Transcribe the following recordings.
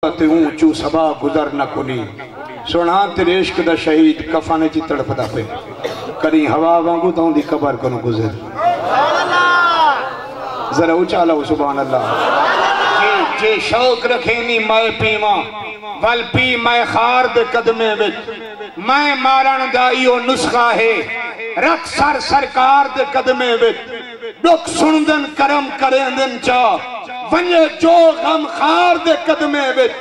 اونچو سبا گزر نہ کنی سونا تیرے عشق دا شہید کفانے چی تڑپ دا پہ کریں ہوا وانگو تاؤں دی قبر کنو گزر ذرا اچھالا ہو سبحان اللہ جے شوق رکھینی مائے پیما ول پی مائے خار دے قدمے وچ میں مارن دائیو نسخہ ہے رکھ سر سرکار دے قدمے وچ ڈک سندن کرم کرندن چاہ ونجے جو غم خار دے قدمے وچ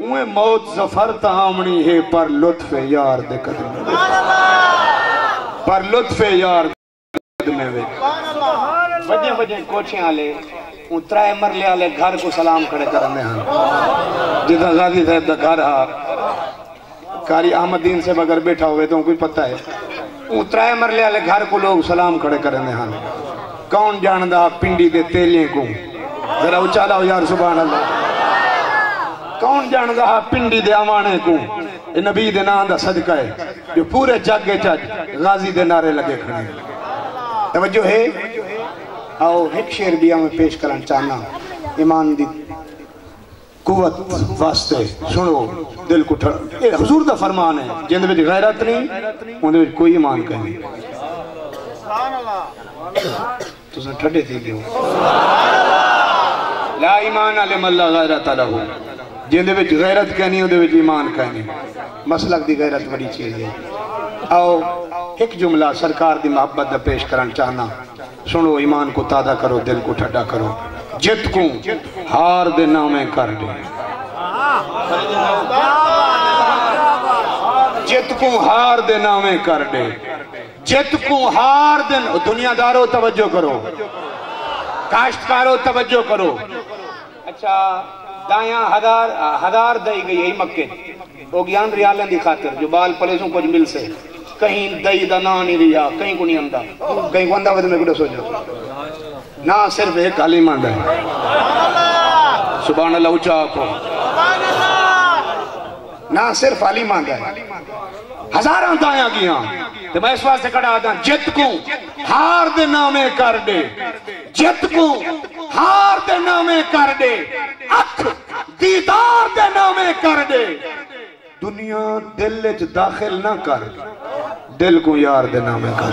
اوہ موت زفر تامنی ہے پر لطف یار دے قدمے وچ پر لطف یار دے قدمے وچ وجہ وجہ کوچھیں آلے ان ترائے مرلے آلے گھر کو سلام کھڑے کرنے ہیں جدہ غازی صاحب دا گھر ہاں کاری احمد دین سے بگر بیٹھا ہوئے تو کوئی پتہ ہے ان ترائے مرلے آلے گھر کو لوگ سلام کھڑے کرنے ہیں کون جاندہ پنڈی دے تیلیں کو ذرا اچھالا ہو یار سبحان اللہ کون جاندہ پنڈی دے آوانے کو نبی دے نام دا صدقہ ہے جو پورے جگ کے چاچ غازی دے نعرے لگے کھڑے توجہ ہے آؤ ایک شعر بھی ہمیں پیش کرنا چاہنا ایمان دی قوت واسطے سنو دل کو حضور دا فرمان ہے جن دے غیرت نہیں ان دے کوئی ایمان کہیں تو سن ٹھڑے تھی گئے لا ایمان علم اللہ غیرت لہو جن دے وچ غیرت کہنی ان دے وچ ایمان کہنی مسلک دی غیرت بڑی چیز ہے آؤ ایک جملہ سرکار دی محبت دا پیش کرنا چاہنا سنو ایمان کو تازہ کرو دل کو ٹھڈا کرو جت کو ہار دے نامے کر دے جت کو ہار دے نامے کر دے جت کو ہار دے دنیا دارو توجہ کرو کاشتکارو توجہ کرو اچھا دائیاں ہزار دائی گئی ہے مکہ وہ گیان ریالیں دی خاطر جو بال پلیسوں کچھ مل سے کہیں دائی دا نا نہیں ریا کہیں کو نہیں اندہ کہیں کو اندہ میں کڑے سو جاؤ نا صرف ایک علی مانڈ ہے سبحان اللہ اچھا کو نا صرف علی مانڈ ہے ہزاراں دائیاں گیاں تو میں اس واسطے کڑا آدھا جت کو ہار دے نامے کر دے جت کو ہار دے نامے کر دے اکھ دیدار دے نامے کر دے دنیا دل اچ داخل نہ کر دل کو یار دے نامے کر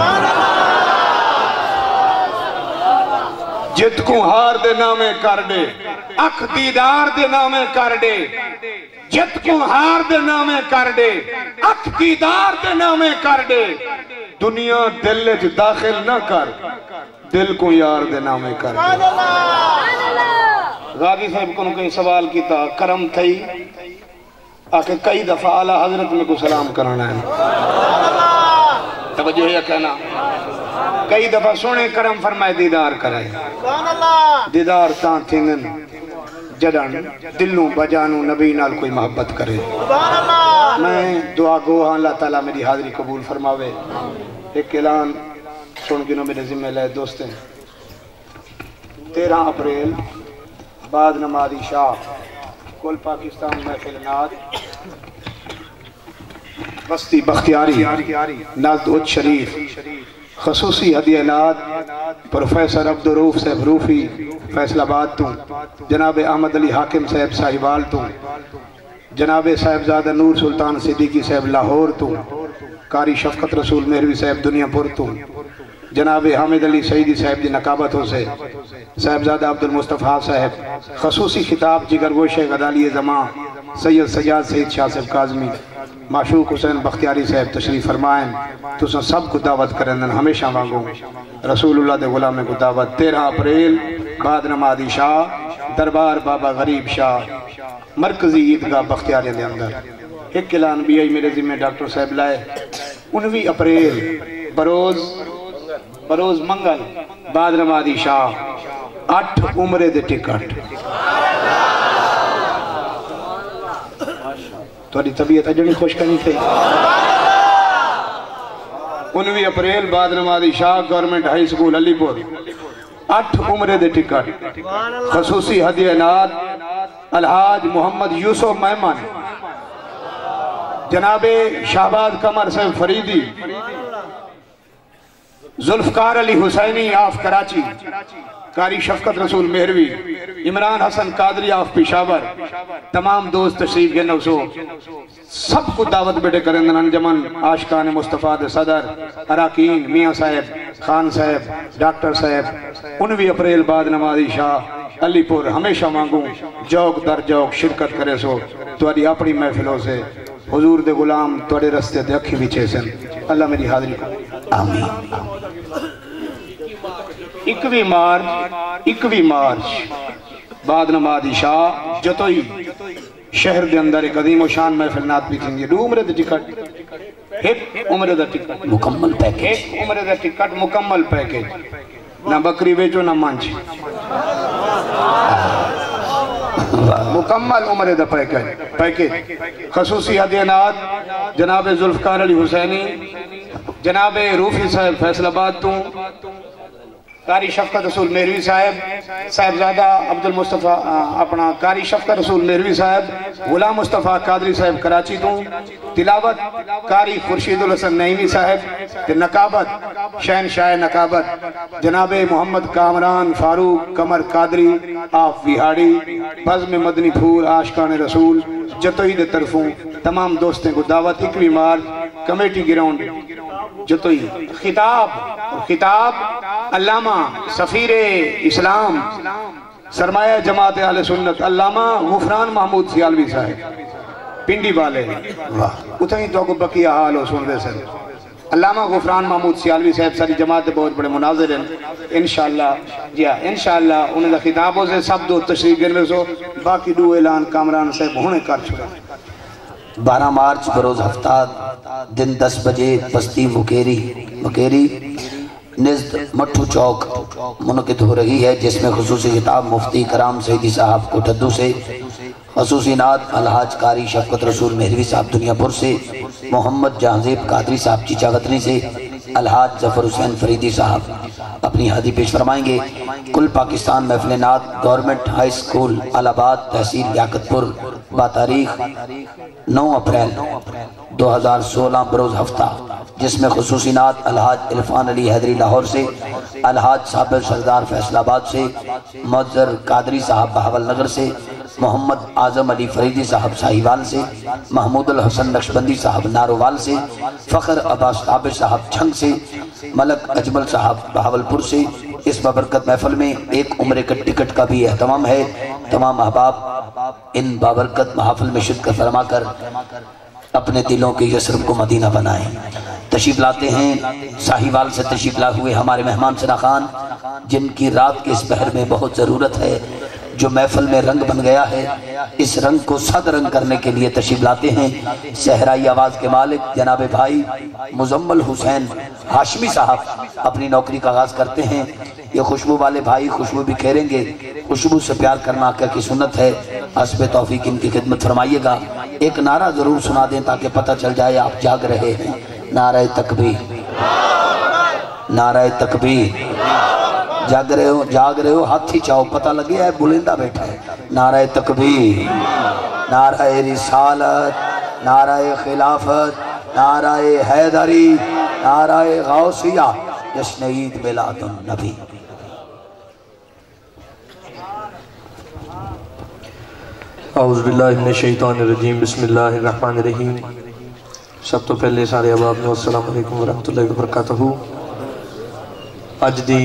جت کو ہار دے نامے کر دے اکھ دیدار دے نامے کر دے جت کو ہار دے نامے کر دے اکھ دیدار دے نامے کر دے دنیا دل اچ داخل نہ کر دل کو یار دے نامے کر دے غازی صاحب کو کہیں سوال کیتا کرم تھی آکے کئی دفعہ اعلیٰ حضرت میں کو سلام کرنا ہے توجہ ہے کہنا کئی دفعہ سونے کرم فرمائے دیدار کرے دیدار تاں تھینن جڑن دلوں بجانوں نبی نال کوئی محبت کرے میں دعا گو ہاں اللہ تعالیٰ میری حاضری قبول فرماوے ایک اعلان سن گنوں میرے ذمہ لائے دوستیں 13 اپریل بعد نماز عشاء کل پاکستان محفل ناد بستی بختیاری نازد اچ شریف خصوصی ہدیہ ناد پروفیسر عبدالروف صاحب روفی فیصل آباد تو جناب احمد علی حاکم صاحب ساہیوال تو جناب صاحبزادہ نور سلطان صدیقی صاحب لاہور تو قاری شفقت رسول مہروی صاحب دنیا پور تو جناب حامد علی سعیدی صاحب دی نقابتوں سے صاحبزادہ عبدالمصطفیٰ صاحب خصوصی خطاب جگر گوشہ غدالی زمان سید سجاد سید شاہ صاحب کاظمی معشوق حسین بختیاری صاحب تشریف فرمائیں تو سب کو دعوت کرندن ہمیشہ وانگوں رسول اللہ دے غلامے کو دعوت 13 اپریل بعد نماز عشاء دربار بابا غریب شاہ مرکزی عیدگاہ بختیاری دے اندر ایک اعلان بھی آئی میرے ذمہ ڈاکٹر صاحب لائے 19 اپریل بروز منگل بعد نماز عشاء 8 عمرے دے ٹکٹ تھوڑی طبیعت اجڑی خوش کرنی تھی 19 اپریل بعد نماز عشاء گورنمنٹ ہائی سکول علی پور 8 عمرے دے ٹکٹ خصوصی ہدیہ ناد الحاج محمد یوسف مہمان جناب شہباز قمر صاحب فریدی ذوالفقار علی حسینی آف کراچی قاری شفقت رسول مہروی، عمران حسن قادری آف پشاور، تمام دوست تشریف کے نوسو سب کو دعوت بیٹے کرندن انجمن عاشقان مصطفیٰ دے صدر اراکین میاں صاحب، خان صاحب، ڈاکٹر صاحب 19 اپریل بعد نمازی شاہ علی پور ہمیشہ مانگوں جوک در جوک شرکت کرے سو تواری اپنی محفلوں سے حضور دے غلام توڑے رستے دے اکھی بھی چھے اللہ میری حاضری کو آمین۔ 21 مارچ بعد نمازی شاہ جتوئی شہر دے اندر ایک عظیم و شان محفل نات بھی تھیں گے 2 عمرے دے ٹکٹ ایک عمرے دے ٹکٹ مکمل پیکیج، ایک عمرے دے ٹکٹ مکمل پیکیج، نہ بکری بیچو نہ منچ، مکمل عمرے دا پیکیج۔ خصوصی ہدیانات جناب ذوالفقار علی حسینی، جناب روفی صاحب فیصل آباد تو، قاری شفقت رسول مہروی صاحب، صاحبزادہ عبد المصطفیٰ اپنا قاری شفقت رسول مہروی صاحب، غلام مصطفیٰ قادری صاحب کراچی تو، تلاوت قاری خورشید الحسن نعیمی صاحب، نقابت شہنشاہ نقابت جناب محمد کامران فاروق قمر قادری آف ویہاڑی، بزم مدنی پھول عاشقان رسول جتوئی دے طرفوں تمام دوستیں کو دعوت 21 مارچ کمیٹی گراؤنڈ جتوئی۔ خطاب علامہ سفیر اسلام سرمایہ جماعت اہل سنت علامہ غفران محمود سیالوی صاحب پنڈی والے، اتنی تو کو بقیہ حال ہو سن دے سر علامہ غفران محمود سیالوی صاحب ساری جماعت بہت بڑے مناظر ہیں انشاءاللہ، جی ہاں انشاءاللہ انہیں دا خطابوں سے سب دو تشریف گرنے سو باقی 2 اعلان کامران صاحب ہونے کر چھوڑا۔ 12 مارچ بروز ہفتہ دن 10 بجے بستی مکیری نزد مٹھو چوک منعقد ہو رہی ہے، جس میں خصوصی خطاب مفتی کرام سیدی صاحب کوٹھدو سے، خصوصی نعت الحاج قاری شفقت رسول مہروی صاحب دنیا پور سے، محمد جہانزیب قادری صاحب چیچا غتنی سے، الحاج ظفر حسین فریدی صاحب اپنی حدیث پیش فرمائیں گے۔ کل پاکستان محفل نعت گورنمنٹ ہائی سکول الہباد تحصیل لیاقت پور باتاریخ 9 اپریل 2016 بروز ہفتہ، جس میں خصوصی نعت الحاج عرفان علی حیدری لاہور سے، الحاج صابر سردار فیصل آباد سے، معذر قادری صاحب بہاول نگر سے، محمد اعظم علی فریدی صاحب ساہیوال سے، محمود الحسن نقشبندی صاحب نارووال سے، فخر عباس عابد صاحب چھنگ سے، ملک اجمل صاحب بہاولپور سے۔ اس بابرکت محفل میں 1 عمرے کا ٹکٹ کا بھی اہتمام ہے۔ تمام احباب ان بابرکت محافل میں شرکت فرما کر اپنے دلوں کے یسرب کو مدینہ بنائیں۔ تشریف لاتے ہیں ساہیوال سے تشریف لا ہوئے ہمارے مہمان سنا خان، جن کی رات کے اس بہر میں بہت ضرورت ہے، جو محفل میں رنگ بن گیا ہے، اس رنگ کو 100 رنگ کرنے کے لیے تشریف لاتے ہیں۔ صحرائی آواز کے مالک جناب بھائی مزمل حسین ہاشمی صاحب اپنی نوکری کا آغاز کرتے ہیں۔ یہ خوشبو والے بھائی خوشبو بھی کھیریں گے، خوشبو سے پیار کرنا آقا کی سنت ہے، حسب توفیق ان کی خدمت فرمائیے گا۔ ایک نعرہ ضرور سنا دیں تاکہ پتہ چل جائے آپ جاگ رہے ہیں۔ نعرہ تکبیر، نعرہ تکبیر، جاگ رہے ہو ہاتھی چاہو پتہ لگے ہے بلندہ بیٹھا ہے۔ نعرہ تکبیر، نعرہ رسالت، نعرہ خلافت، نعرہ حیدری، نعرہ غوثیہ، جشن عید میلاد النبی۔ اعوذ باللہ من الشیطان الرجیم، بسم اللہ الرحمن الرحیم۔ سب تو پہلے سارے احباب نے السلام علیکم ورحمۃ اللہ وبرکاتہ۔ اج دی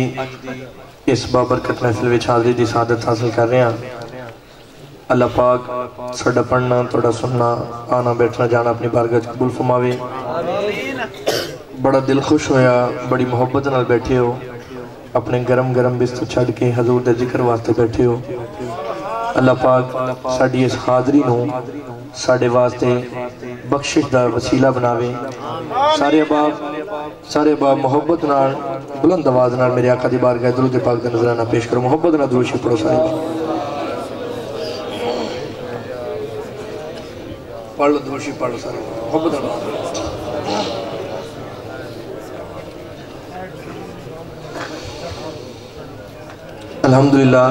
اس بابرکت محفل وچ حاضری دی سعادت حاصل کر رہے ہیں۔ اللہ پاک ساڈا پڑھنا تھوڑا سننا آنا بیٹھنا جانا اپنی بارگاہ قبول فرماوے۔ بڑا دل خوش ہویا، بڑی محبت نال بیٹھے ہو، اپنے گرم گرم بستر چھڑ کے حضور دے ذکر واسطے بیٹھے ہو۔ اللہ پاک ساڈی اس حاضری نو ساڈے واسطے بخشش دا وسیلہ بناوے۔ سارے احباب محبت نال بلند آواز نال میرے آقا دی بارگاہ درود پاک دا نذرانہ پیش کرو۔ محبت نال درود شریف پڑھو سارے پڑھ لو، درود شریف پڑھ لو سارے محبت نال۔ الحمدللہ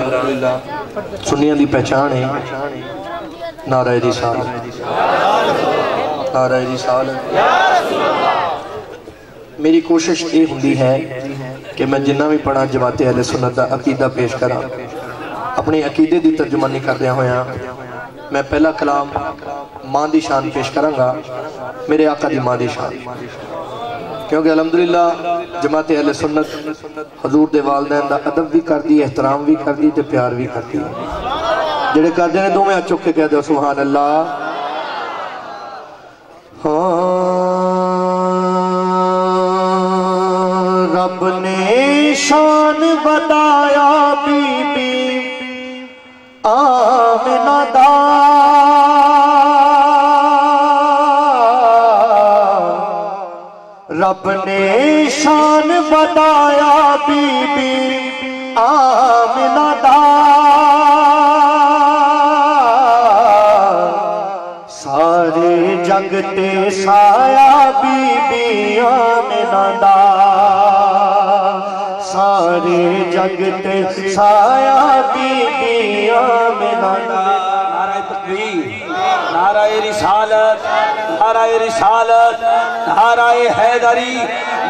سنیاں دی پہچان ہے نعرہ رسالت، نعرہ رسالت۔ میری کوشش یہ ہوندی ہے کہ میں جنہ بھی پڑھا جماعت اہل سنت دا عقیدہ پیش کرا اپنی عقیدے دی ترجمانی کر دیا ہویا میں پہلا کلام ماں دی شان پیش کروں گا میرے آقا دی ماں دی شان کیونکہ الحمدللہ جماعت اہل سنت حضور دے والدین دا ادب بھی کر دی احترام بھی کر دی تے پیار بھی کر دی جڑے کر دینے دو میں چک کے کہہ دو سبحان اللہ رب نے شان بتایا بی بی آمنہ دا رب نے شان بتایا بی بی آمنہ دا سارے جگ تے سایہ بی بی آمنہ دا سارے جگ تے سایہ بی بی آمنہ دا نعرہ تکبیر نعرہ رسالت نعرہ رسالت نعرہ حیدری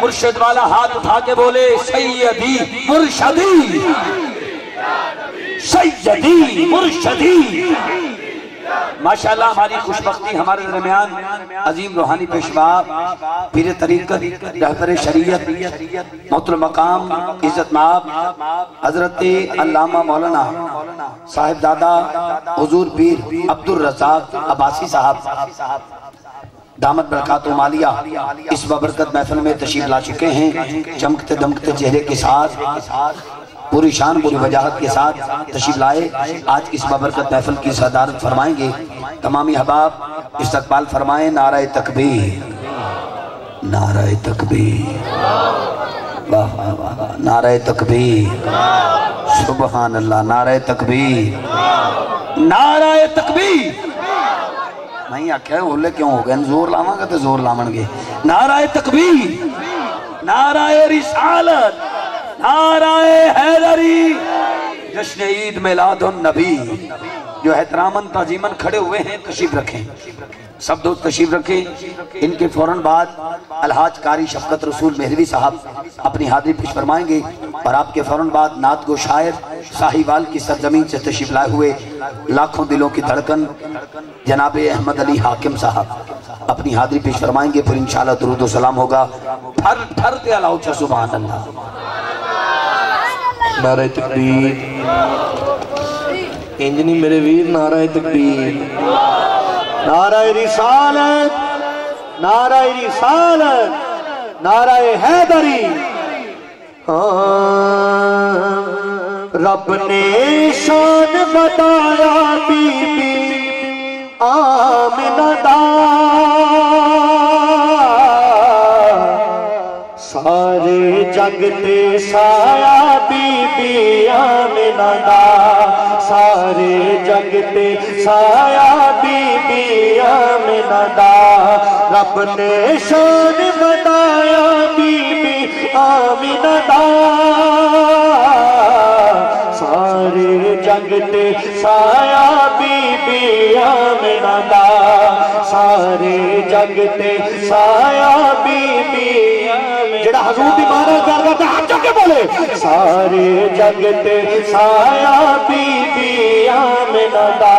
مرشد والا ہاتھ اٹھا کے بولے سیدی مرشدی سیدی مرشدی ماشاءاللہ ہماری خوشبختی ہمارے درمیان عظیم روحانی پیشوا پیر طریقت رہبر شریعت محترم مقام عزت مآب حضرت علامہ مولانا صاحب دادا حضور پیر عبدالرزاق عباسی صاحب دامت برکات و مالیہ اس بابرکت محفل میں تشریف لا چکے ہیں چمکتے دمکتے چہرے کے ساتھ پوری شان پوری وجاہت کے ساتھ تشریف لائے آج اس بابرکت محفل کی صدارت فرمائیں گے تمامی احباب استقبال فرمائیں نعرہ تکبیر نعرہ تکبیر واہ واہ واہ نعرہ تکبیر سبحان اللہ نعرہ تکبیر نعرہ تکبیر نہیں آکھا ہے اولے کیوں ہو گئے زور لاؤں گا تو زور لاؤں گے نعرہ تکبیر نعرہ رسالت نعرہ حیدری جشن عید میلاد النبی جو احتراماً تعظیماً کھڑے ہوئے ہیں تشریف رکھیں سب دوست تشریف رکھیں ان کے فوراً بعد الحاج قاری شفقت رسول مہروی صاحب اپنی حاضری پیش فرمائیں گے اور آپ کے فوراً بعد نعت گو شاعر ساہیوال کی سرزمین سے تشریف لائے ہوئے لاکھوں دلوں کی دھڑکن جناب احمد علی حاکم صاحب اپنی حاضری پیش فرمائیں گے پھر انشاءاللہ درود و سلام ہوگا پھر پھر تے علاؤ چا سبحان اللہ نعرہ تکبیر انجنی میرے ویر نعرہ تکبیر نعرہ رسالت نعرہ رسالت نعرہ حیدری رب نے شان بتایا بی بی آمنہ دا سارے جگ تے سایہ بی بی آمنہ دا سارے جگ تے سایہ بی بی آمنہ دا رب نے شان بتایا بی بی آمنہ دا سارے جگ تے سایہ بی بی آمنہ دا سارے جگ تے سایہ بی بی جڑا حضور دی مانا کر رہا تھا ہم جو کے بولے سارے جگ تے سایہ بی بی آمنہ دا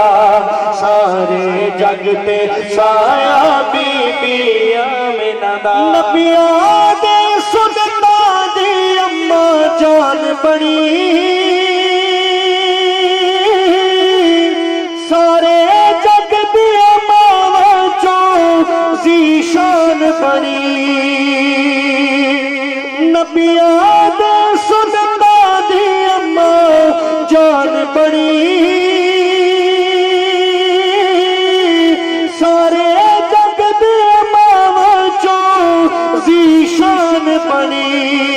سارے جگ تے سایہ بی بی آمنہ دا نبیاں دے سنتا دی اماں جان بنی سارے جگ دی اماں چوں زیشان بنی نبیاں دے سنتا دی اماں جان بنی سارے جگ دی اماں چوں زیشان بنی